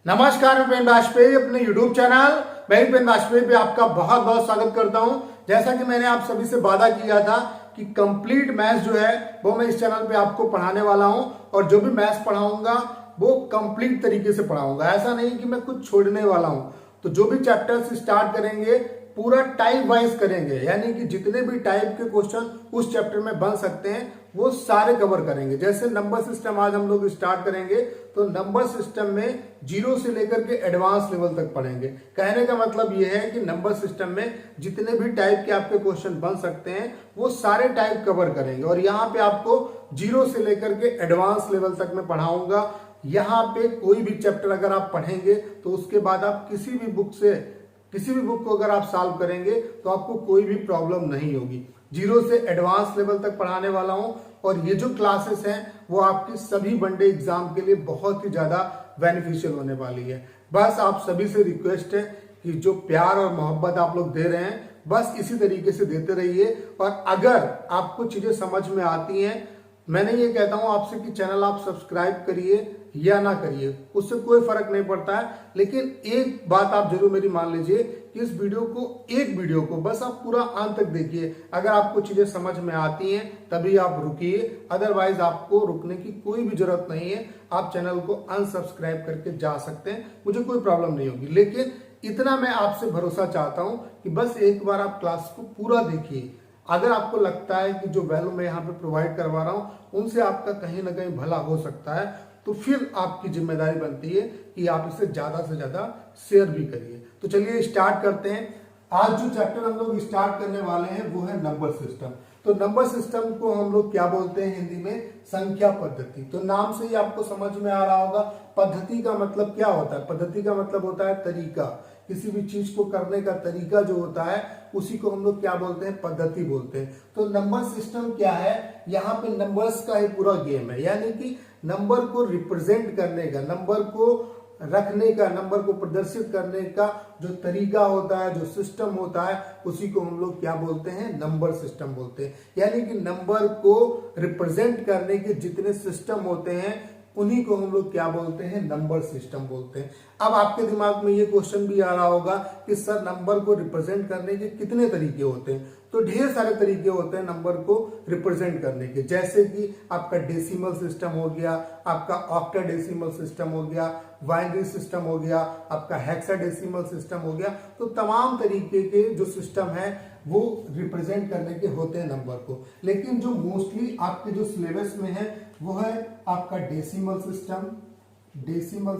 नमस्कार, मैं पेन वाजपेयी अपने YouTube चैनल मैं पेन वाजपेयी पे आपका बहुत बहुत स्वागत करता हूं। जैसा कि मैंने आप सभी से वादा किया था कि कंप्लीट मैथ्स जो है वो मैं इस चैनल पे आपको पढ़ाने वाला हूं और जो भी मैथ्स पढ़ाऊंगा वो कंप्लीट तरीके से पढ़ाऊंगा। ऐसा नहीं कि मैं कुछ छोड़ने वाला हूं। तो जो भी चैप्टर्स स्टार्ट करेंगे पूरा टाइप वाइज करेंगे, यानी कि जितने भी टाइप के क्वेश्चन उस चैप्टर में बन सकते हैं वो सारे कवर करेंगे। जैसे नंबर सिस्टम आज हम लोग स्टार्ट करेंगे तो नंबर सिस्टम में जीरो से लेकर के एडवांस लेवल तक पढ़ेंगे। कहने का मतलब ये है कि नंबर सिस्टम में जितने भी टाइप के आपके क्वेश्चन बन सकते हैं वो सारे टाइप कवर करेंगे और यहाँ पे आपको जीरो से लेकर के एडवांस लेवल तक मैं पढ़ाऊंगा। यहाँ पे कोई भी चैप्टर अगर आप पढ़ेंगे तो उसके बाद आप किसी भी बुक को अगर आप सॉल्व करेंगे तो आपको कोई भी प्रॉब्लम नहीं होगी। जीरो से एडवांस लेवल तक पढ़ाने वाला हूं और ये जो क्लासेस हैं वो आपकी सभी वनडे एग्जाम के लिए बहुत ही ज्यादा बेनिफिशियल होने वाली है। बस आप सभी से रिक्वेस्ट है कि जो प्यार और मोहब्बत आप लोग दे रहे हैं बस इसी तरीके से देते रहिए। और अगर आपको चीजें समझ में आती हैं, मैंने ये कहता हूं आपसे कि चैनल आप सब्सक्राइब करिए या ना करिए, उससे कोई फर्क नहीं पड़ता है। लेकिन एक बात आप जरूर मेरी मान लीजिए कि इस वीडियो को बस आप पूरा अंत तक देखिए। अगर आपको चीजें समझ में आती हैं तभी आप रुकिए, अदरवाइज आपको रुकने की कोई भी जरूरत नहीं है। आप चैनल को अनसब्सक्राइब करके जा सकते हैं, मुझे कोई प्रॉब्लम नहीं होगी। लेकिन इतना मैं आपसे भरोसा चाहता हूं कि बस एक बार आप क्लास को पूरा देखिए। अगर आपको लगता है कि जो वैल्यू मैं यहाँ पे प्रोवाइड करवा रहा हूं उनसे आपका कहीं ना कहीं भला हो सकता है तो फिर आपकी जिम्मेदारी बनती है कि आप इसे ज्यादा से ज्यादा शेयर भी करिए। तो चलिए स्टार्ट करते हैं। आज जो चैप्टर हम लोग स्टार्ट करने वाले हैं वो है नंबर सिस्टम। तो नंबर सिस्टम को हम लोग क्या बोलते हैं हिंदी में? संख्या पद्धति। तो नाम से ही आपको समझ में आ रहा होगा पद्धति का मतलब क्या होता है। पद्धति का मतलब होता है तरीका, किसी भी चीज को करने का तरीका जो होता है उसी को हम लोग क्या बोलते हैं? पद्धति बोलते हैं। तो नंबर सिस्टम क्या है? यहाँ पे नंबर्स का ही पूरा गेम है, यानी कि नंबर को रिप्रेजेंट करने का, नंबर को रखने का, नंबर को प्रदर्शित करने का जो तरीका होता है, जो सिस्टम होता है, उसी को हम लोग क्या बोलते हैं? नंबर सिस्टम बोलते हैं। यानी कि नंबर को रिप्रेजेंट करने के जितने सिस्टम होते हैं उन्हीं को हम लोग क्या बोलते हैं? नंबर सिस्टम बोलते हैं। अब आपके दिमाग में ये क्वेश्चन भी आ रहा होगा कि सर नंबर को रिप्रेजेंट करने के कितने तरीके होते हैं? तो ढेर सारे तरीके होते हैं नंबर को रिप्रेजेंट करने के, जैसे कि आपका डेसिमल सिस्टम हो गया, आपका ऑक्टाडेसिमल सिस्टम हो गया, बाइनरी सिस्टम हो गया, आपका हेक्साडेसिमल सिस्टम हो गया। तो तमाम तरीके के जो सिस्टम है वो रिप्रेजेंट करने के होते हैं नंबर को। लेकिन जो मोस्टली आपके जो सिलेबस में है वो है आपका डेसिमल सिस्टम। डेसिमल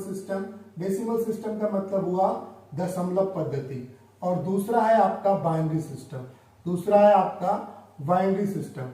सिस्टम का मतलब हुआ दशमलव पद्धति। और दूसरा है आपका बाइनरी सिस्टम,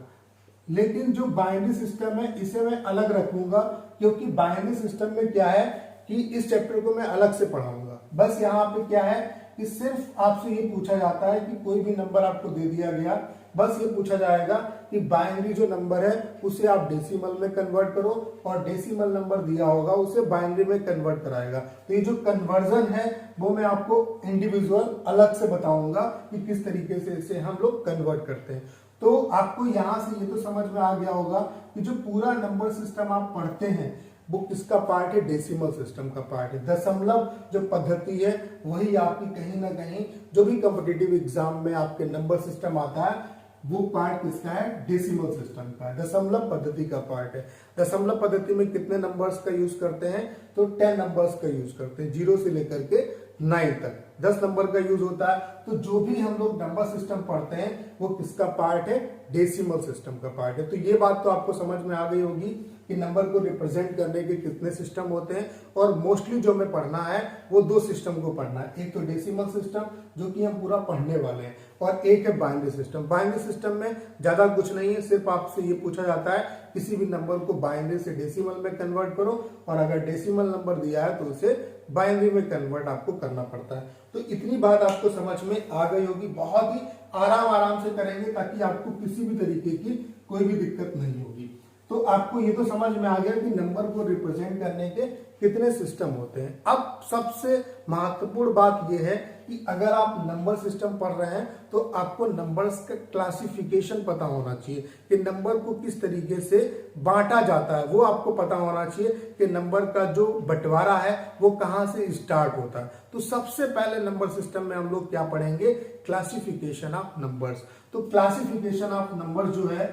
लेकिन जो बाइनरी सिस्टम है इसे मैं अलग रखूंगा, क्योंकि बाइनरी सिस्टम में क्या है कि इस चैप्टर को मैं अलग से पढ़ाऊंगा। बस यहाँ पे क्या है कि सिर्फ आपसे ये पूछा जाता है कि कोई भी नंबर आपको दे दिया गया, बस ये पूछा जाएगा कि बाइनरी जो नंबर है उसे आप डेसिमल में कन्वर्ट करो और डेसिमल नंबर दिया होगा उसे बाइनरी में कन्वर्ट कराएगा। तो ये जो कन्वर्जन है वो मैं आपको इंडिविजुअल अलग से बताऊंगा कि किस तरीके से इसे हम लोग कन्वर्ट करते हैं। तो आपको यहां से ये तो समझ में आ गया होगा कि जो पूरा नंबर सिस्टम आप पढ़ते हैं वो किसका पार्ट है? डेसिमल सिस्टम का पार्ट है। दशमलव जो पद्धति है वही आपकी कहीं ना कहीं जो भी कॉम्पिटिटिव एग्जाम में आपके नंबर सिस्टम आता है वो पार्ट किसका है? डेसिमल सिस्टम का है, दशमलव पद्धति का पार्ट है। दशमलव पद्धति में कितने नंबर्स का यूज करते हैं? तो 10 नंबर्स का यूज करते हैं, 0 से लेकर के 9 तक 10 नंबर का यूज होता है। तो जो भी हम लोग नंबर सिस्टम पढ़ते हैं वो किसका पार्ट है? डेसिमल सिस्टम का पार्ट है। तो ये बात तो आपको समझ में आ गई होगी कि नंबर को रिप्रेजेंट करने के कितने सिस्टम होते हैं। और मोस्टली जो हमें पढ़ना है वो दो सिस्टम को पढ़ना है, एक तो डेसिमल सिस्टम जो कि हम पूरा पढ़ने वाले हैं, और एक है बाइनरी सिस्टम। बाइनरी सिस्टम में ज्यादा कुछ नहीं है, सिर्फ आपसे ये पूछा जाता है किसी भी नंबर को बाइनरी से डेसिमल में कन्वर्ट करो, और अगर डेसिमल नंबर दिया है तो उसे बाइनरी में कन्वर्ट आपको करना पड़ता है। तो इतनी बात आपको समझ में आ गई होगी। बहुत ही आराम से करेंगे ताकि आपको किसी भी तरीके की कोई भी दिक्कत नहीं होगी। तो आपको ये तो समझ में आ गया कि नंबर को रिप्रेजेंट करने के कितने सिस्टम होते हैं। अब सबसे महत्वपूर्ण बात यह है कि अगर आप नंबर सिस्टम पढ़ रहे हैं तो आपको नंबर्स का क्लासिफिकेशन पता होना चाहिए कि नंबर को किस तरीके से बांटा जाता है, वो आपको पता होना चाहिए कि नंबर का जो बंटवारा है वो कहां से स्टार्ट होता है। तो सबसे पहले नंबर सिस्टम में हम लोग क्या पढ़ेंगे, क्लासिफिकेशन ऑफ नंबर्स। तो क्लासिफिकेशन ऑफ नंबर जो है,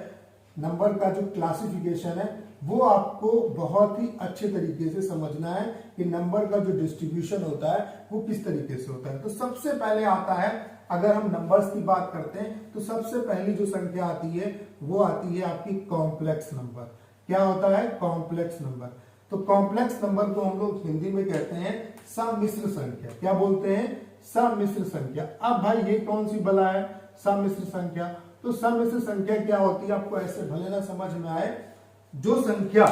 नंबर का जो क्लासिफिकेशन है वो आपको बहुत ही अच्छे तरीके से समझना है कि नंबर का जो डिस्ट्रीब्यूशन होता है वो किस तरीके से होता है। तो सबसे पहले आता है, अगर हम नंबर्स की बात करते हैं तो सबसे पहली जो संख्या आती है वो आती है आपकी कॉम्प्लेक्स नंबर। क्या होता है, कॉम्प्लेक्स नंबर। तो कॉम्प्लेक्स नंबर को हम लोग हिंदी में कहते हैं सम्मिश्र संख्या। क्या बोलते हैं, सम्मिश्र संख्या। अब भाई ये कौन सी बला है, सम्मिश्र संख्या। तो सम्मिश्र संख्या क्या होती है, आपको ऐसे भले ना समझ में आए, जो संख्या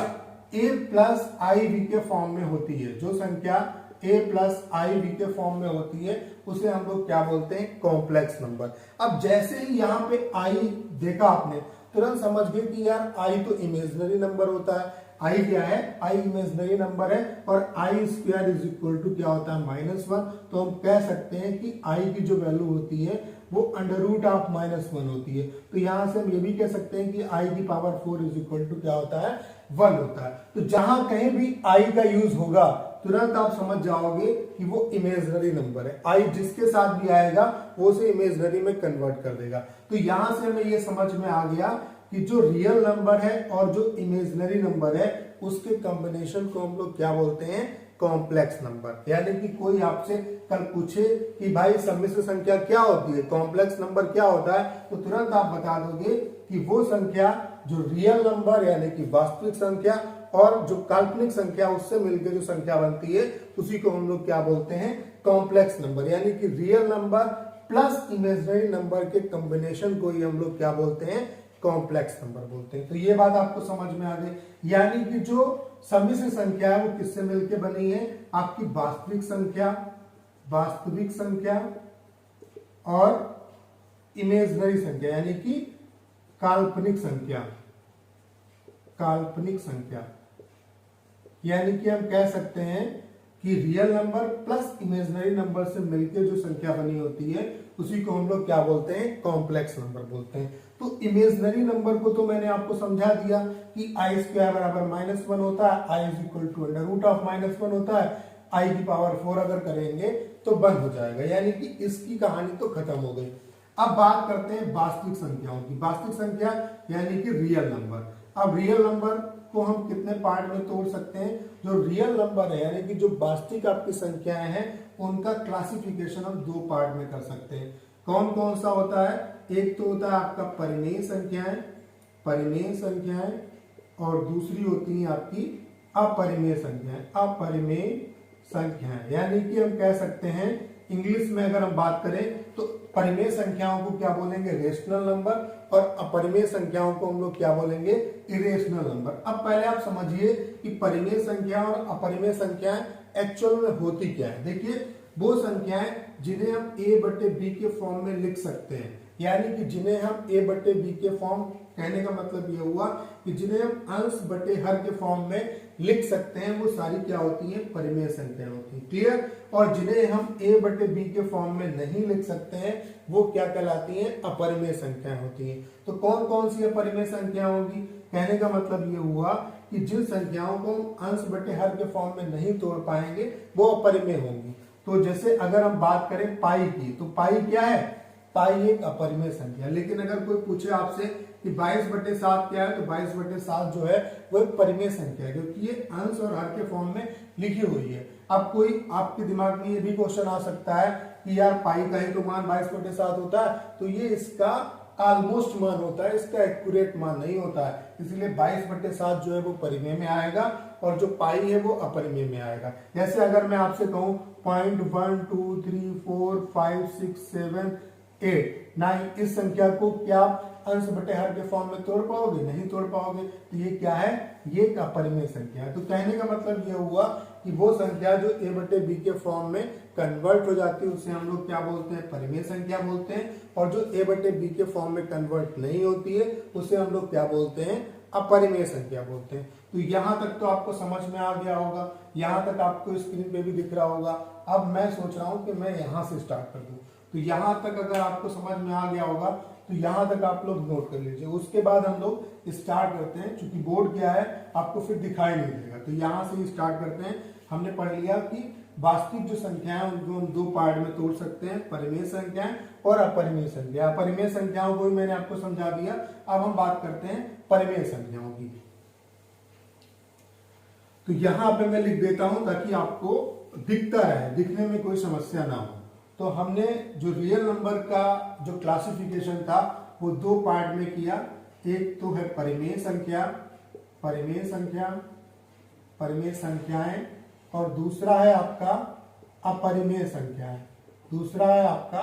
a प्लस आई वी के फॉर्म में होती है, जो संख्या a प्लस आई वी के फॉर्म में होती है उसे हम लोग क्या बोलते हैं, कॉम्प्लेक्स नंबर। अब जैसे ही यहाँ पे i देखा आपने, तुरंत समझ गए कि यार i तो इमेजिनरी नंबर होता है। i क्या है, i इमेजिनरी नंबर है और आई स्क्वायर इज इक्वल टू क्या होता है, -1। तो हम कह सकते हैं कि i की जो वैल्यू होती है वो अंडर रूट ऑफ -1 होती है। तो यहां से हम ये भी कह सकते हैं कि i की पावर 4 इज इक्वल टू क्या होता है, 1 होता है। तो जहां कहीं भी i का यूज होगा तुरंत आप समझ जाओगे कि वो इमेजिनरी नंबर है। i जिसके साथ भी आएगा वो उसे इमेजिनरी में कन्वर्ट कर देगा। तो यहां से हमें ये समझ में आ गया कि जो रियल नंबर है और जो इमेजिनरी नंबर है उसके कॉम्बिनेशन को हम लोग क्या बोलते हैं, कॉम्प्लेक्स नंबर। यानी कि कोई आपसे कल पूछे कि भाई सम्मिश्र संख्या क्या होती है, कॉम्प्लेक्स नंबर क्या होता है, तो तुरंत आप बता दोगे कि वो संख्या जो रियल नंबर यानी कि वास्तविक संख्या और जो काल्पनिक संख्या उससे मिलकर जो संख्या बनती है उसी को हम लोग क्या बोलते हैं, कॉम्प्लेक्स नंबर। यानी कि real number plus imaginary number के कॉम्बिनेशन को ही हम लोग क्या बोलते हैं, कॉम्प्लेक्स नंबर बोलते हैं। तो ये बात आपको समझ में आ गई। यानी कि जो सम्मिश्र संख्या है वो किससे मिलकर बनी है, आपकी वास्तविक संख्या, वास्तविक संख्या और इमेजिनरी संख्या यानी कि काल्पनिक संख्या, काल्पनिक संख्या। यानी कि हम कह सकते हैं कि real number plus imaginary number से मिलकर जो संख्या बनी होती है उसी को हम लोग क्या बोलते हैं, कॉम्प्लेक्स नंबर बोलते हैं। तो इमेजिनरी नंबर को तो मैंने आपको समझा दिया कि आई स्क्वायर बराबर -1 होता है, i is equal to under root of -1 होता है, आई की पावर 4 अगर करेंगे तो बंद हो जाएगा। यानी कि इसकी कहानी तो खत्म हो गई। अब बात करते हैं वास्तविक संख्याओं की। वास्तविक संख्या यानी कि रियल नंबर। अब रियल नंबर को हम कितने पार्ट में तोड़ सकते हैं, जो रियल नंबर है यानी कि जो वास्तविक आपकी संख्याएं हैं उनका क्लासिफिकेशन हम 2 पार्ट में कर सकते हैं। कौन कौन सा होता है, एक तो होता है आपका परिमेय संख्याएं, परिमेय संख्याएं, और दूसरी होती है आपकी अपरिमेय संख्याएं, अपरिमेय संख्याएं। यानी कि हम कह सकते हैं इंग्लिश में अगर हम बात करें तो परिमेय संख्याओं को क्या बोलेंगे, रेशनल नंबर, और अपरिमेय संख्याओं को हम लोग क्या बोलेंगे, इरेशनल नंबर। अब पहले आप समझिए कि परिमेय संख्या और अपरिमेय संख्याएं एक्चुअल में होती क्या है। देखिए वो संख्याएं जिन्हें हम a बटे b के फॉर्म में लिख सकते हैं, यानी कि जिन्हें हम a बटे b के फॉर्म, कहने का मतलब ये हुआ कि जिन्हें हम अंश बटे हर के फॉर्म में लिख सकते हैं वो सारी क्या होती हैं, परिमेय संख्या होती है। क्लियर। और जिन्हें हम a बटे b के फॉर्म में नहीं लिख सकते हैं वो क्या कहलाती हैं, अपरिमेय संख्याएं होती हैं। तो कौन कौन सी अपरिमेय संख्या होंगी, कहने का मतलब ये हुआ कि जिन संख्याओं को हम अंश बटे हर के फॉर्म में नहीं तोड़ पाएंगे वो अपरिमेय होंगी। तो जैसे अगर हम बात करें पाई की, तो पाई क्या है, पाई एक अपरिमेय संख्या। लेकिन अगर कोई पूछे आपसे कि 22/7 क्या है, तो 22/7 जो है वो एक परिमेय संख्या है क्योंकि ये अंश और हर के फॉर्म में लिखी हुई है। अब कोई आपके दिमाग में ये भी क्वेश्चन आ सकता है कि यार पाई का ही तो मान 22/7 होता है, तो ये इसका ऑलमोस्ट मान होता है, इसका एक्यूरेट मान नहीं होता है, इसलिए 22/7 जो है वो परिमेय में आएगा और जो पाई है वो अपरिमेय में आएगा। जैसे अगर मैं आपसे कहूं 0.1 2 3 4 5 6 7 8 9, इस संख्या को क्या आप अंश बटे हर के फॉर्म में तोड़ पाओगे, नहीं तोड़ पाओगे। तो ये क्या है, ये एक अपरिमेय संख्या है। तो कहने का मतलब ये हुआ कि वो संख्या जो a बटे b के फॉर्म में कन्वर्ट हो जाती है उसे हम लोग क्या बोलते हैं, परिमेय संख्या बोलते हैं, और जो a बटे b के फॉर्म में कन्वर्ट नहीं होती है उसे हम लोग क्या बोलते हैं, अपरिमेय संख्या बोलते हैं। तो यहां तक तो आपको समझ में आ गया होगा, यहां तक आपको स्क्रीन पे भी दिख रहा होगा। अब मैं सोच रहा हूं कि मैं यहां से स्टार्ट कर दूं, तो यहां तक अगर आपको समझ में आ गया होगा तो यहां तक आप लोग नोट कर लीजिए। उसके बाद हम लोग स्टार्ट करते हैं, क्योंकि बोर्ड क्या है आपको फिर दिखाई नहीं देगा, तो यहां से स्टार्ट करते हैं। हमने पढ़ लिया कि वास्तविक जो संख्या है उनको हम दो पार्ट में तोड़ सकते हैं, परिमेय संख्याएं और अपरिमेय संख्या। अपरिमेय संख्याओं को भी मैंने आपको समझा दिया। अब हम बात करते हैं परिमेय संख्याओं की। तो यहां पे मैं लिख देता हूं ताकि आपको दिखता रहे, दिखने में कोई समस्या ना हो। तो हमने जो रियल नंबर का जो क्लासिफिकेशन था वो दो पार्ट में किया। एक तो है परिमेय संख्या, परिमेय संख्या, परिमेय संख्याएं, और दूसरा है आपका अपरिमेय संख्याएं, दूसरा है आपका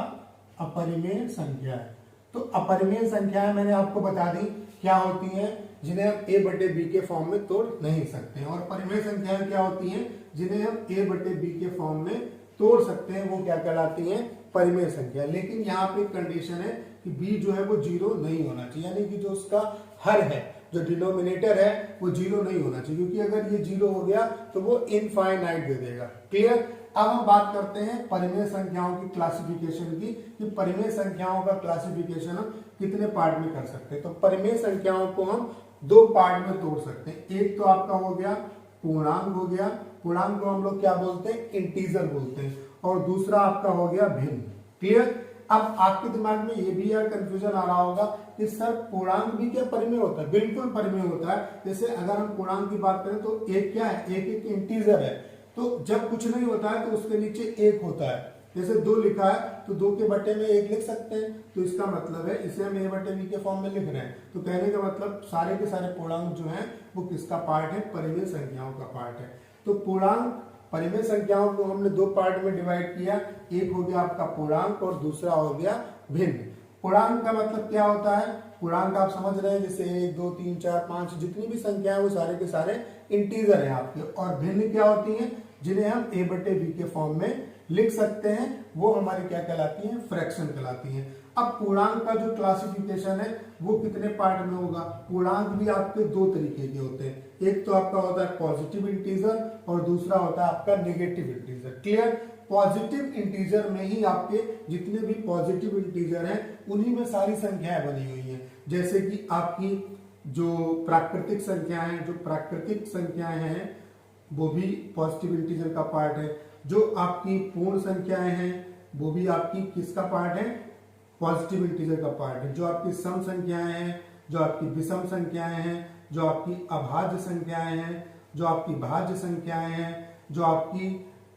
अपरिमेय संख्याएं। तो अपरिमेय संख्याएं मैंने आपको बता दी क्या होती हैं, जिन्हें हम a बटे b के फॉर्म में तोड़ नहीं सकते हैं। और परिमेय संख्याएं क्या होती हैं, जिन्हें हम a बटे b के फॉर्म में तोड़ सकते हैं, वो क्या कहलाती हैं, परिमेय संख्या। लेकिन यहाँ पे कंडीशन है कि b जो है वो जीरो नहीं होना चाहिए, यानी कि जो उसका हर है, जो डिनोमिनेटर है वो जीरो नहीं होना चाहिए, क्योंकि अगर ये जीरो हो गया तो वो इनफाइनाइट दे देगा। क्लियर। अब हम बात करते हैं परिमेय संख्याओं की क्लासिफिकेशन की, कि परिमेय संख्याओं का क्लासिफिकेशन हम कितने पार्ट में कर सकते हैं। तो परिमेय संख्याओं को हम दो पार्ट में तोड़ सकते हैं। एक तो आपका हो गया पूर्णांक हो गया, पूर्णांक को हम लोग क्या बोलते हैं, इंटीजर बोलते हैं, और दूसरा आपका हो गया भिन्न। क्लियर। अब आपके दिमाग में ये भी यार कंफ्यूजन आ रहा होगा कि सर पूर्णांक भी क्या परिमेय होता है? बिल्कुल परिमेय होता है। जैसे अगर हम पूर्णांक की बात करें तो एक क्या है, एक इंटीजर है, तो जब कुछ नहीं होता है तो उसके नीचे एक होता है। जैसे 2 लिखा है तो 2 के बटे में 1 लिख सकते हैं, तो इसका मतलब है इसे हम a बटे b के फॉर्म में लिख रहे हैं। तो कहने का मतलब सारे के सारे पूर्णांक जो हैं वो किसका पार्ट है, परिमेय संख्याओं का पार्ट है। तो पूर्णांक परिमेय संख्याओं को हमने दो पार्ट में डिवाइड किया, एक हो गया आपका पूर्णांक और दूसरा हो गया भिन्न। पूर्णांक का मतलब क्या होता है, पूर्णांक आप समझ रहे हैं, जैसे 1 2 3 4 5 जितनी भी संख्या है वो सारे के सारे इंटीजर हैं आपके। और भिन्न क्या होती हैं, जिन्हें हम a बटे b के फॉर्म में लिख सकते हैं, वो हमारी क्या कहलाती हैं, फ्रैक्शन कहलाती हैं। अब पूर्णांक का जो क्लासिफिकेशन है वो कितने पार्ट में होगा, पूर्णांक भी आपके दो तरीके के होते हैं। एक तो आपका होता है पॉजिटिव इंटीजर और दूसरा होता है आपका negative integer. Clear. Positive integer में ही आपके जितने भी पॉजिटिव इंटीजर हैं उन्हीं में सारी संख्याएं बनी हुई हैं। जैसे कि आपकी जो प्राकृतिक संख्याएं हैं, जो प्राकृतिक संख्याएं हैं वो भी पॉजिटिव इंटीजर का पार्ट है। जो आपकी पूर्ण संख्याएं हैं वो भी आपकी किसका पार्ट है, पॉजिटिव इंटीजर का पार्ट है। जो आपकी सम संख्याएं हैं, जो आपकी विषम संख्याएं हैं, जो आपकी अभाज्य संख्याएं हैं, जो आपकी भाज्य संख्याएं हैं, जो आपकी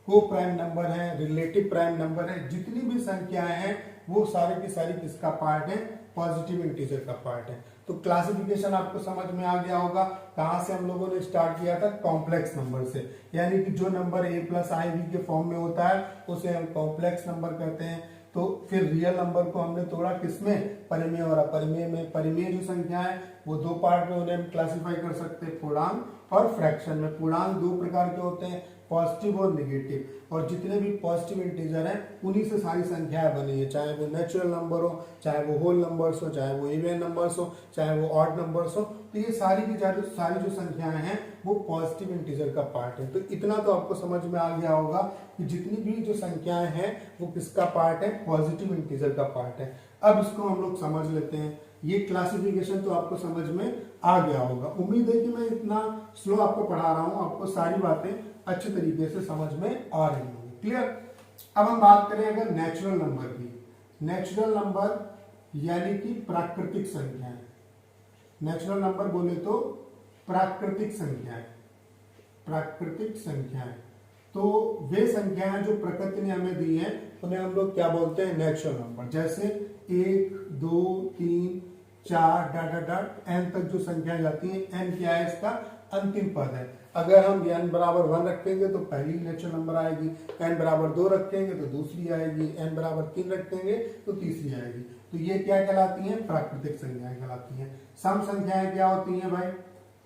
को प्राइम नंबर है, रिलेटिव प्राइम नंबर है, जितनी भी संख्याएं हैं वो सारे की सारी किसका पार्ट है, पॉजिटिव इंटीजर का पार्ट है। तो क्लासिफिकेशन आपको समझ में आ गया होगा। कहां से हम लोगों ने स्टार्ट किया था, कॉम्प्लेक्स नंबर से, यानी कि जो number a plus i b के फॉर्म में होता है उसे हम कॉम्प्लेक्स नंबर कहते हैं। तो फिर रियल नंबर को हमने तोड़ा किसमें, परिमेय और अपरिमेय में। परिमेय जो संख्या है वो दो पार्ट में उन्हें हम क्लासिफाई कर सकते हैं, पूर्णांक और फ्रैक्शन में। पूर्णांक दो प्रकार के होते हैं, पॉजिटिव और नेगेटिव, और जितने भी पॉजिटिव इंटीजर हैं उन्हीं से सारी संख्याएं बनी है, चाहे वो नेचुरल नंबर हो, चाहे वो होल नंबर्स हो, चाहे वो इवन नंबर्स हो, चाहे वो ऑड नंबर्स हो। तो ये सारी की सारी जो संख्याएं हैं वो पॉजिटिव इंटीजर का पार्ट है। तो इतना तो आपको समझ में आ गया होगा कि जितनी भी जो संख्याएं हैं वो किसका पार्ट है, पॉजिटिव इंटीजर का पार्ट है। अब इसको हम लोग समझ लेते हैं। ये क्लासिफिकेशन तो आपको समझ में आ गया होगा। उम्मीद है कि मैं इतना स्लो आपको पढ़ा रहा हूं, आपको सारी बातें अच्छे तरीके से समझ में आ रही होंगी। क्लियर। अब हम बात करें अगर नेचुरल नंबर की। नेचुरल नंबर यानी कि प्राकृतिक संख्याएं। नेचुरल नंबर बोले तो प्राकृतिक संख्याएं, प्राकृतिक संख्याएं। तो वे संख्याएं जो प्रकृति ने हमें दी हैं उन्हें हम लोग क्या बोलते हैं, नेचुरल नंबर। जैसे 1 2 3 4 डॉट डॉट डॉट n तक जो संख्या जाती है, n क्या है, इसका अंतिम पद है। अगर हम n बराबर 1 रखेंगे तो पहली नेचुरल नंबर आएगी, n बराबर 2 रखेंगे तो दूसरी आएगी, n बराबर 3 रखेंगे तो तीसरी आएगी। तो ये क्या कहलाती हैं, प्राकृतिक संख्याएं कहलाती हैं। सम संख्याएं क्या होती हैं भाई,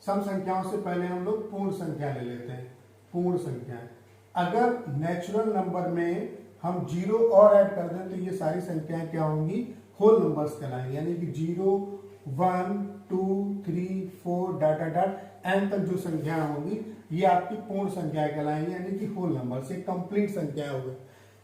सम संख्याओं से पहले हम लोग पूर्ण संख्या ले लेते हैं। पूर्ण संख्याएं, अगर नेचुरल नंबर में हम 0 और ऐड कर दें तो ये सारी संख्याएं क्या होंगी, होल नंबर्स कहलाएंगी। यानी कि 0 1 2 3 4 डाटा डाट एन तक जो संख्याएं होंगी ये आपकी पूर्ण संख्याएं कहलाएंगी, यानी कि होल नंबर से कंप्लीट संख्याएं हो गई।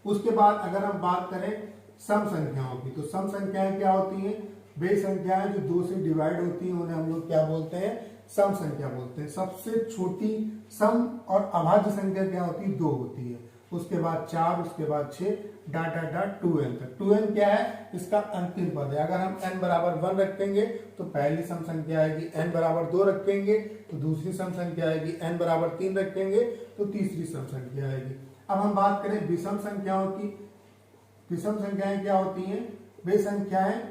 उसके बाद अगर हम बात करें सम संख्याओं की, तो सम संख्याएं क्या होती हैं? वे संख्याएं जो 2 से डिवाइड होती हैं उन्हें हम लोग क्या बोलते हैं? सम संख्या बोलते हैं। सबसे छोटी सम और अभाज्य संख्या क्या होती है? 2 होती है। उसके बाद 4, उसके बाद 6 डाटा डाट 2n तक। 2n क्या है? इसका अंतिम पद है। अगर हम n बराबर 1 रखेंगे तो पहली सम संख्या आएगी, n बराबर 2 रखेंगे तो दूसरी सम संख्या आएगी, n बराबर 3 रखेंगे तो तीसरी सम संख्या आएगी। अब हम बात करें विषम संख्याओं की। विषम संख्याएं क्या होती हैं? वे संख्याएं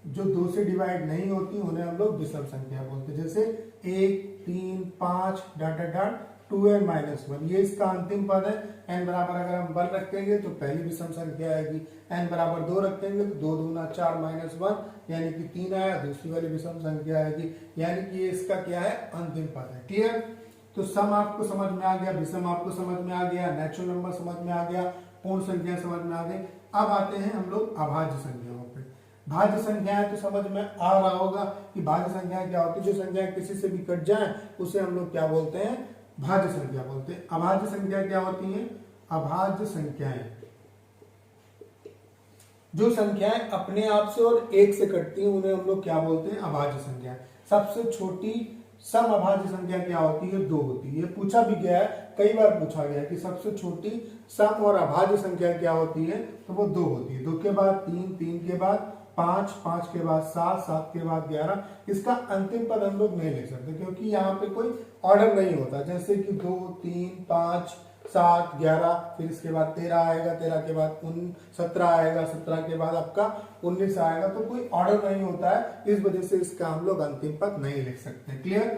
जो 2 से डिवाइड नहीं होती उन्हें हम लोग विषम संख्या बोलते हैं। जैसे 1 3 5 डाटा डाट 2n माइनस 1, ये इसका अंतिम पद है। n बराबर अगर हम 1 रखेंगे तो पहली विषम संख्या आएगी, n बराबर 2 रखेंगे तो 2 दूना 4 माइनस 1 यानी कि 3 आया, दूसरी वाली विषम संख्या आएगी, यानी कि ये इसका क्या है? अंतिम पद है। क्लियर? तो सम आपको समझ में आ गया, विषम आपको समझ में आ गया, नेचुरल नंबर समझ में आ गया, पूर्ण संख्या समझ में आ गई। अब आते हैं हम लोग अभाज्य संख्याओं पे। भाज्य संख्याएं तो समझ में आ रहा होगा कि भाज्य संख्याएं क्या होती है? जो संख्याएं किसी से भी कट जाए उसे हम लोग क्या बोलते हैं? भाज्य संख्या बोलते हैं। अभाज्य संख्या क्या होती है? अभाज्य संख्याएं जो संख्याएं अपने आप से और एक से कटती हैं उन्हें हम लोग क्या बोलते हैं? अभाज्य संख्याएं। सबसे छोटी सम अभाज्य संख्या क्या होती है? 2 होती है। ये पूछा भी गया है, कई बार पूछा गया है कि सबसे छोटी सम और अभाज्य संख्या क्या होती है? तो वो 2 होती है। 2 के बाद 3, 3 के बाद 5, 5 के बाद 7, 7 के बाद 11। इसका अंतिम पद हम लोग नहीं ले सकते क्योंकि यहाँ पे कोई ऑर्डर नहीं होता। जैसे कि 2 3 5 7 11, फिर इसके बाद 13 आएगा, 13 के बाद 17 आएगा, 17 के बाद आपका 19 आएगा, तो कोई ऑर्डर नहीं होता है। इस वजह से इसका हम लोग अंतिम पद नहीं लिख सकते। क्लियर?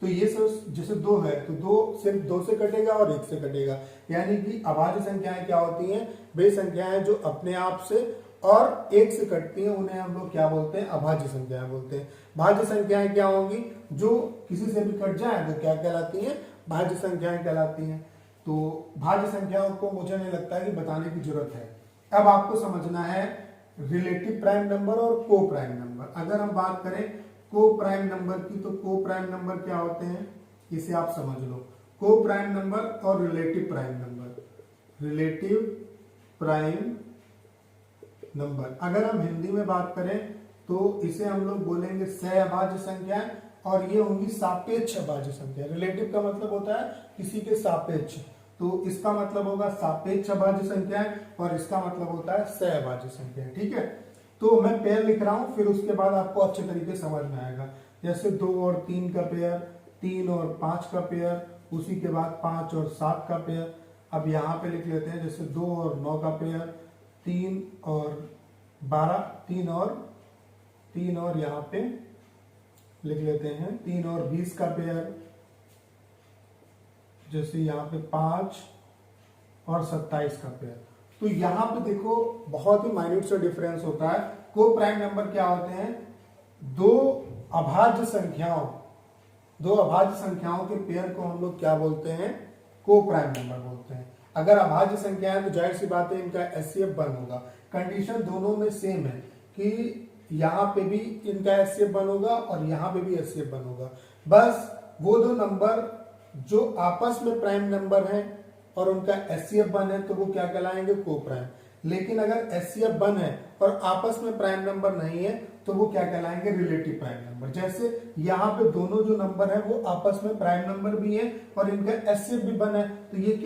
तो ये सब जैसे 2 है तो 2 सिर्फ 2 से कटेगा और 1 से कटेगा, यानी कि अभाज्य संख्याएं क्या होती हैं? वे संख्याएं जो अपने आप से और 1 से कटती हैं उन्हें हम लोग क्या बोलते हैं? अभाज्य संख्याएं बोलते हैं। भाज्य संख्याएं क्या होंगी? जो किसी से भी कट जाए तो क्या कहलाती हैं? भाज्य संख्याएं कहलाती हैं। तो भाज्य संख्याओं को मुझे नहीं लगता है कि बताने की जरूरत है। अब आपको समझना है रिलेटिव प्राइम नंबर और को प्राइम नंबर। अगर हम बात करें को प्राइम नंबर की, तो को प्राइम नंबर क्या होते हैं इसे आप समझ लो। को प्राइम नंबर और relative prime number. Relative prime number अगर हम हिंदी में बात करें तो इसे हम लोग बोलेंगे सह अभाज्य संख्या, और ये होंगी सापेक्ष अभाज्य संख्या। रिलेटिव का मतलब होता है किसी के सापेक्ष, तो इसका मतलब होगा सापेक्ष अभाज्य संख्या और इसका मतलब होता है सह अभाज्य संख्या। ठीक है, तो मैं पेयर लिख रहा हूं, फिर उसके बाद आपको अच्छे तरीके समझ में आएगा। जैसे 2 और 3 का पेयर, 3 और 5 का पेयर, उसी के बाद 5 और 7 का पेयर। अब यहाँ पे लिख लेते हैं जैसे 2 और 9 का पेयर, 3 और 12, 3 और यहाँ पे लिख लेते हैं 3 और 20 का पेयर, जैसे यहाँ पे 5 और 27 का पेयर। तो यहाँ पे देखो बहुत ही माइन्यूट सा डिफरेंस होता है। को प्राइम नंबर क्या होते हैं? दो अभाज्य संख्याओं के पेयर को हम लोग क्या बोलते हैं? को प्राइम नंबर बोलते हैं। अगर अभाज्य संख्या है तो जाहिर सी बात है इनका एचसीएफ 1 होगा। कंडीशन दोनों में सेम है कि यहाँ पे भी इनका एचसीएफ 1 होगा और यहाँ पे भी एचसीएफ 1 होगा। बस वो दो नंबर जो आपस में प्राइम नंबर हैं और उनका एचसीएफ 1 है तो वो क्या कहलाएंगे? को प्राइम। लेकिन अगर एचसीएफ 1 है और आपस में प्राइम नंबर नहीं है तो वो क्या कहलाएंगे? Relative prime number. जैसे यहाँ पे दोनों जो नंबर है वो आपस में प्राइम नंबर भी है और इनका एचसीएफ भी 1 है, तो ये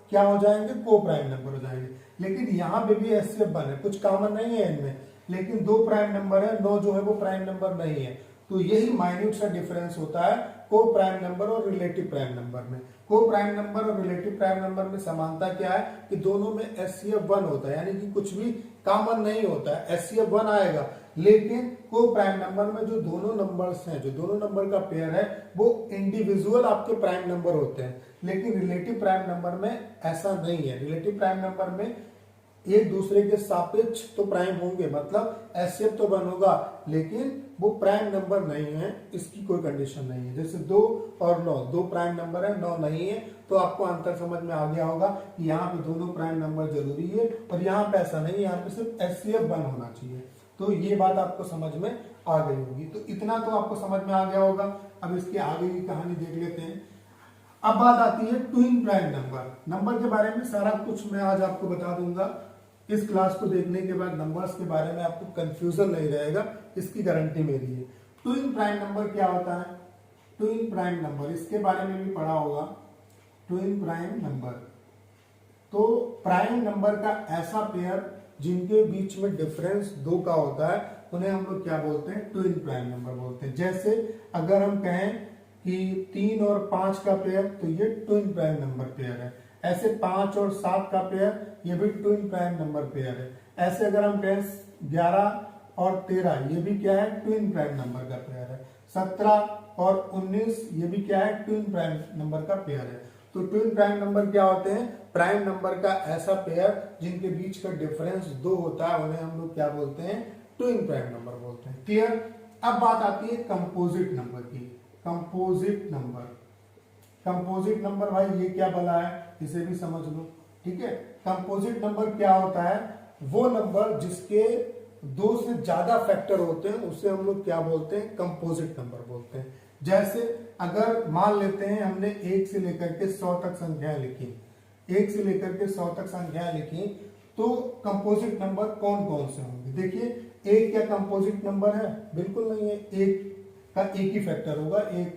क्या हो जाएंगे? को प्राइम नंबर हो जाएंगे। लेकिन यहाँ पे भी एचसीएफ 1 है, कुछ कॉमन नहीं है इनमें, लेकिन 2 प्राइम नंबर है, 9 जो है वो प्राइम नंबर नहीं है। तो यही माइन्यूट सा डिफरेंस होता है को प्राइम नंबर और रिलेटिव प्राइम नंबर में। को प्राइम नंबर और रिलेटिव प्राइम नंबर में समानता क्या है कि दोनों में एचसीएफ 1 होता है, यानी कि कुछ भी कॉमन नहीं होता है, एचसीएफ 1 आएगा। लेकिन को प्राइम नंबर में जो दोनों नंबर्स हैं, जो दोनों नंबर का पेयर है, वो इंडिविजुअल आपके प्राइम नंबर होते हैं। लेकिन रिलेटिव प्राइम नंबर में ऐसा नहीं है। रिलेटिव प्राइम नंबर में एक दूसरे के सापेक्ष तो प्राइम होंगे, मतलब एचसीएफ तो 1 होगा, लेकिन वो प्राइम नंबर नहीं है, इसकी कोई कंडीशन नहीं है। जैसे 2 और 9, 2 प्राइम नंबर है, 9 नहीं है, तो आपको अंतर समझ में आ गया होगा कि यहाँ पे दोनों प्राइम नंबर जरूरी है और यहाँ पे ऐसा नहीं है, यहाँ पे सिर्फ एचसीएफ 1 होना चाहिए। तो ये बात आपको समझ में आ गई होगी। तो इतना तो आपको समझ में आ गया होगा। अब इसके आगे की कहानी देख लेते हैं। अब बात आती है ट्विन प्राइम नंबर। नंबर के बारे में सारा कुछ मैं आज आपको बता दूंगा। इस क्लास को देखने के बाद नंबर्स के बारे में आपको कंफ्यूजन नहीं रहेगा, इसकी गारंटी मेरी है। ट्विन प्राइम नंबर क्या होता है? ट्विन प्राइम नंबर, इसके बारे में भी पढ़ा होगा। ट्विन प्राइम नंबर, तो प्राइम नंबर का ऐसा पेयर जिनके बीच में डिफरेंस 2 का होता है, उन्हें हम लोग क्या बोलते हैं? ट्विन प्राइम नंबर बोलते हैं। जैसे अगर हम कहें कि 3 और 5 का पेयर, तो ये ट्विन प्राइम नंबर पेयर है। ऐसे 5 और 7 का पेयर, ये भी ट्विन प्राइम नंबर पेयर है। ऐसे अगर हम कहें 11 और 13, ये भी क्या है? ट्विन प्राइम नंबर का पेयर है। 17 और 19, ये भी क्या है? ट्विन प्राइम नंबर का पेयर है। तो ट्विन प्राइम नंबर क्या होते हैं? प्राइम नंबर का ऐसा पेयर जिनके बीच का डिफरेंस 2 होता है, उन्हें हम लोग क्या बोलते हैं? ट्विन प्राइम नंबर बोलते हैं। क्लियर? अब बात आती है कंपोजिट नंबर की। कंपोजिट नंबर, कंपोजिट नंबर भाई ये क्या बला है, इसे भी समझ लो। ठीक है, कंपोजिट नंबर क्या होता है? वो नंबर जिसके 2 से ज्यादा फैक्टर होते हैं, उसे हम लोग क्या बोलते हैं? कंपोजिट नंबर बोलते हैं। जैसे अगर मान लेते हैं हमने 1 से लेकर के 100 तक संख्याएं लिखी, 1 से लेकर के 100 तक संख्याएं लिखी, तो कंपोजिट नंबर कौन कौन से होंगे? देखिए, 1 क्या कंपोजिट नंबर है? बिल्कुल नहीं है। 1 का एक ही फैक्टर होगा, 1।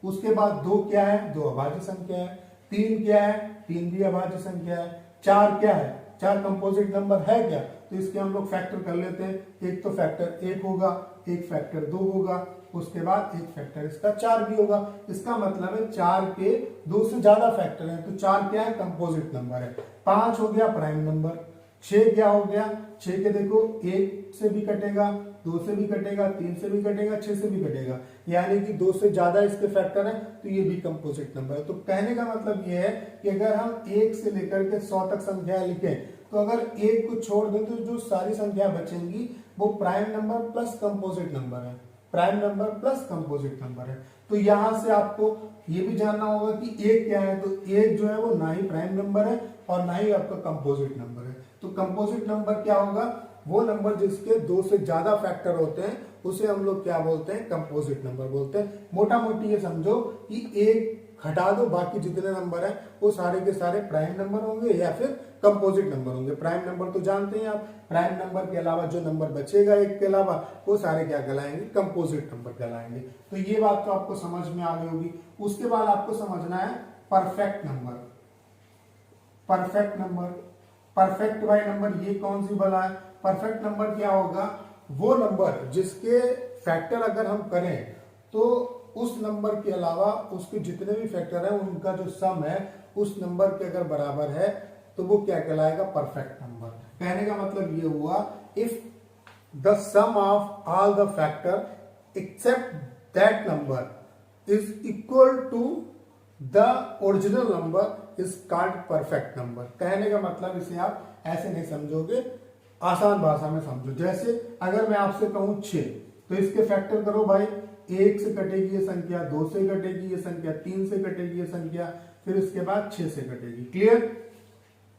उसके बाद 2 क्या है? 2 अभाज्य संख्या है। 3 क्या है? 3 भी अभाज्य संख्या है। 4 क्या है? 4 कंपोजिट नंबर है क्या? तो इसके हम लोग फैक्टर कर लेते हैं। एक तो फैक्टर 1 होगा, एक फैक्टर 2 होगा, उसके बाद एक फैक्टर इसका 4 भी होगा। इसका मतलब है 4 के 2 से ज्यादा फैक्टर हैं, तो 4 क्या है? कंपोजिट नंबर है। 5 हो गया प्राइम नंबर। 6 क्या हो गया? 6 के देखो 1 से भी कटेगा, 2 से भी कटेगा, 3 से भी कटेगा, 6 से भी कटेगा, यानी कि 2 से ज्यादा इसके फैक्टर है, तो ये भी कंपोजिट नंबर है। तो कहने का मतलब ये है कि अगर हम 1 से लेकर के 100 तक संख्या लिखें, तो अगर 1 को छोड़ दें तो जो सारी संख्या बचेंगी वो prime number plus composite number है। Prime number plus composite number है। तो यहां से आपको ये भी जानना होगा कि 1 क्या है। तो 1 जो है वो ना ही प्राइम नंबर है और ना ही आपका कंपोजिट नंबर है। तो कंपोजिट नंबर क्या होगा? वो नंबर जिसके 2 से ज्यादा फैक्टर होते हैं, उसे हम लोग क्या बोलते हैं? कंपोजिट नंबर बोलते हैं। मोटा मोटी ये समझो कि 1 घटा दो, बाकी जितने नंबर है वो सारे के सारे प्राइम नंबर होंगे या फिर कंपोजिट नंबर होंगे। प्राइम नंबर तो जानते हैं आप, प्राइम नंबर के अलावा जो नंबर बचेगा 1 के अलावा, वो सारे क्या कहलाएंगे? कंपोजिट नंबर कहलाएंगे। तो ये बात तो आपको समझ में आ गई होगी। उसके बाद आपको समझना है perfect number. Perfect number, perfect by number, ये कौन सी बला है? परफेक्ट नंबर क्या होगा? वो नंबर जिसके फैक्टर अगर हम करें तो उस नंबर के अलावा उसके जितने भी फैक्टर हैं उनका जो सम है उस नंबर के अगर बराबर है, तो वो क्या कहलाएगा? Perfect number. कहने का मतलब ये हुआ, if the sum of all the factor except that number is equal to the original number is called perfect number. कहने का मतलब इसे आप ऐसे नहीं समझोगे, आसान भाषा में समझो। जैसे अगर मैं आपसे कहूं 6, तो इसके फैक्टर करो भाई। 1 से कटेगी ये संख्या, 2 से कटेगी ये संख्या, 3 से कटेगी ये संख्या, फिर इसके बाद 6 से कटेगी। क्लियर?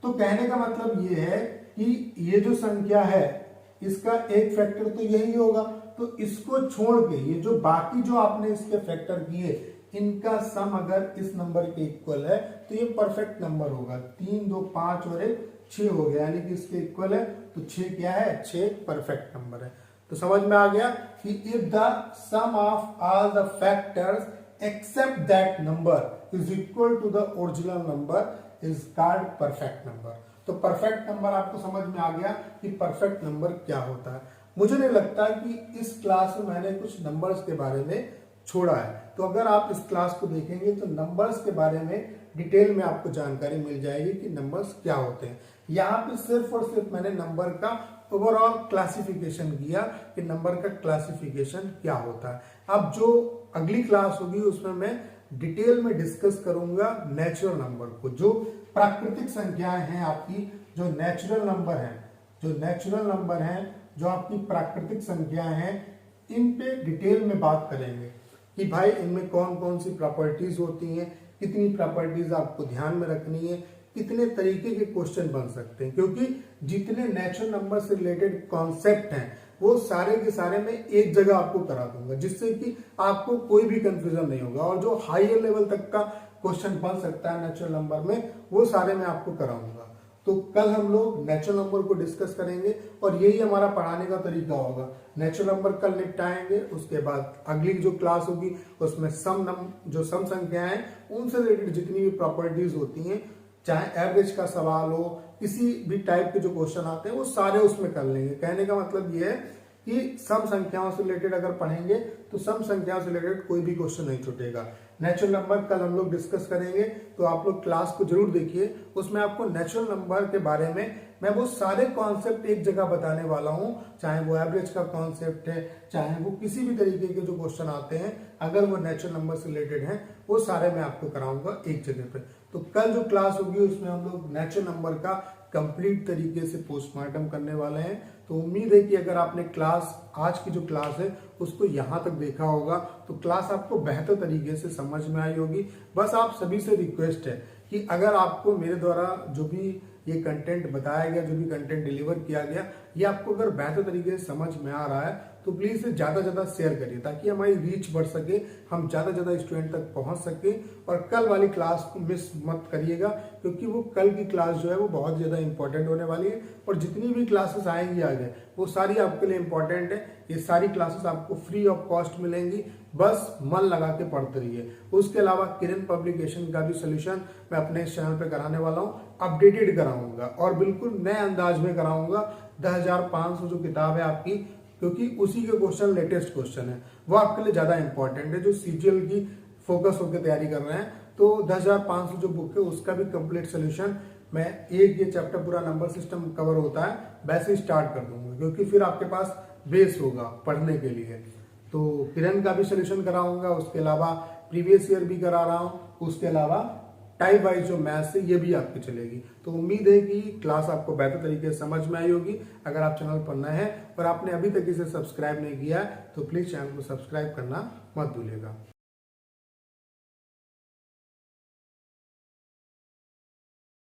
तो कहने का मतलब ये है कि ये जो संख्या है इसका एक फैक्टर तो यही होगा, तो इसको छोड़ के ये जो बाकी जो आपने इसके फैक्टर किए, इनका सम अगर इस नंबर के इक्वल है तो ये परफेक्ट नंबर होगा। 3, 2, 5 और 1 6 हो गया, यानी कि इसके इक्वल है। तो 6 क्या है? 6 परफेक्ट नंबर है। तो समझ में आ गया कि if the sum of all the factors except that number is equal to the original number is called perfect number. तो परफेक्ट नंबर आपको समझ में आ गया कि परफेक्ट नंबर क्या होता है। मुझे नहीं लगता कि इस क्लास में मैंने कुछ नंबर्स के बारे में छोड़ा है। तो अगर आप इस क्लास को देखेंगे तो नंबर्स के बारे में डिटेल में आपको जानकारी मिल जाएगी कि नंबर्स क्या होते हैं। यहाँ पे सिर्फ और सिर्फ मैंने नंबर का ओवरऑल क्लासिफिकेशन किया कि नंबर का क्लासिफिकेशन क्या होता है। अब जो अगली क्लास होगी उसमें मैं डिटेल में डिस्कस करूंगा नेचुरल नंबर को, जो प्राकृतिक संख्याएं हैं आपकी, जो नेचुरल नंबर हैं, जो नेचुरल नंबर हैं, जो आपकी प्राकृतिक संख्याएं हैं, इन पे डिटेल में बात करेंगे कि भाई इनमें कौन कौन सी प्रॉपर्टीज होती हैं, कितनी प्रॉपर्टीज आपको ध्यान में रखनी है, कितने तरीके के क्वेश्चन बन सकते हैं, क्योंकि जितने नेचुरल नंबर से रिलेटेड कॉन्सेप्ट हैं वो सारे के सारे मैं एक जगह आपको करा दूंगा, जिससे कि आपको कोई भी कंफ्यूजन नहीं होगा। और जो हायर लेवल तक का क्वेश्चन बन सकता है नेचुरल नंबर में, वो सारे मैं आपको कराऊंगा। तो कल हम लोग नेचुरल नंबर को डिस्कस करेंगे और यही हमारा पढ़ाने का तरीका होगा। नेचुरल नंबर कल निपटाएंगे, उसके बाद अगली जो क्लास होगी उसमें जो सम संख्याएं हैं उनसे रिलेटेड जितनी भी प्रॉपर्टीज होती हैं, चाहे एवरेज का सवाल हो, किसी भी टाइप के जो क्वेश्चन आते हैं वो सारे उसमें कर लेंगे। कहने का मतलब ये है कि सम संख्याओं से रिलेटेड अगर पढ़ेंगे तो सम संख्याओं से रिलेटेड कोई भी क्वेश्चन नहीं छूटेगा। नेचुरल नंबर कल हम लोग डिस्कस करेंगे, तो आप लोग क्लास को जरूर देखिए। उसमें आपको नेचुरल नंबर के बारे में मैं वो सारे कॉन्सेप्ट एक जगह बताने वाला हूं, चाहे वो एवरेज का कॉन्सेप्ट है, चाहे वो किसी भी तरीके के जो क्वेश्चन आते हैं अगर वो नेचुरल नंबर से रिलेटेड हैं, वो सारे मैं आपको कराऊंगा एक जगह पे। तो कल जो क्लास होगी उसमें हम लोग नेचुरल नंबर का कंप्लीट तरीके से पोस्टमार्टम करने वाले हैं। तो उम्मीद है कि अगर आपने क्लास, आज की जो क्लास है उसको यहाँ तक देखा होगा तो क्लास आपको बेहतर तरीके से समझ में आई होगी। बस आप सभी से रिक्वेस्ट है कि अगर आपको मेरे द्वारा जो भी ये कंटेंट बताया गया, जो भी कंटेंट डिलीवर किया गया, ये आपको अगर बेहतर तरीके से समझ में आ रहा है तो प्लीज इसे ज्यादा ज्यादा शेयर करिए, ताकि हमारी रीच बढ़ सके, हम ज्यादा ज्यादा स्टूडेंट तक पहुंच सके। और कल वाली क्लास को मिस मत करिएगा, क्योंकि वो कल की क्लास जो है वो बहुत ज्यादा इंपॉर्टेंट होने वाली है। और जितनी भी क्लासेस आएंगी आगे वो सारी आपके लिए इंपॉर्टेंट है। ये सारी क्लासेस आपको फ्री ऑफ कॉस्ट मिलेंगी, बस मन लगा के पढ़ते रहिए। उसके अलावा किरण पब्लिकेशन का भी सोल्यूशन मैं अपने इस चैनल पे कराने वाला हूँ, अपडेटेड कराऊंगा और बिल्कुल नए अंदाज में कराऊंगा। 10,500 जो किताब है आपकी, क्योंकि उसी के क्वेश्चन लेटेस्ट क्वेश्चन है, वो आपके लिए ज्यादा इंपॉर्टेंट है। जो सीजीएल की फोकस होकर तैयारी कर रहे हैं, तो 10,500 जो बुक है उसका भी कंप्लीट सोल्यूशन मैं एक ये चैप्टर पूरा नंबर सिस्टम कवर होता है वैसे ही स्टार्ट कर दूंगा, क्योंकि फिर आपके पास बेस होगा पढ़ने के लिए। तो किरण का भी सोल्यूशन कराऊंगा, उसके अलावा प्रीवियस ईयर भी करा रहा हूँ, उसके अलावा टाइप वाइज जो मैथ्स है ये भी आपकी चलेगी। तो उम्मीद है कि क्लास आपको बेहतर तरीके से समझ में आई होगी। अगर आप चैनल पर नए हैं और आपने अभी तक इसे सब्सक्राइब नहीं किया है तो प्लीज चैनल को सब्सक्राइब करना मत भूलिएगा।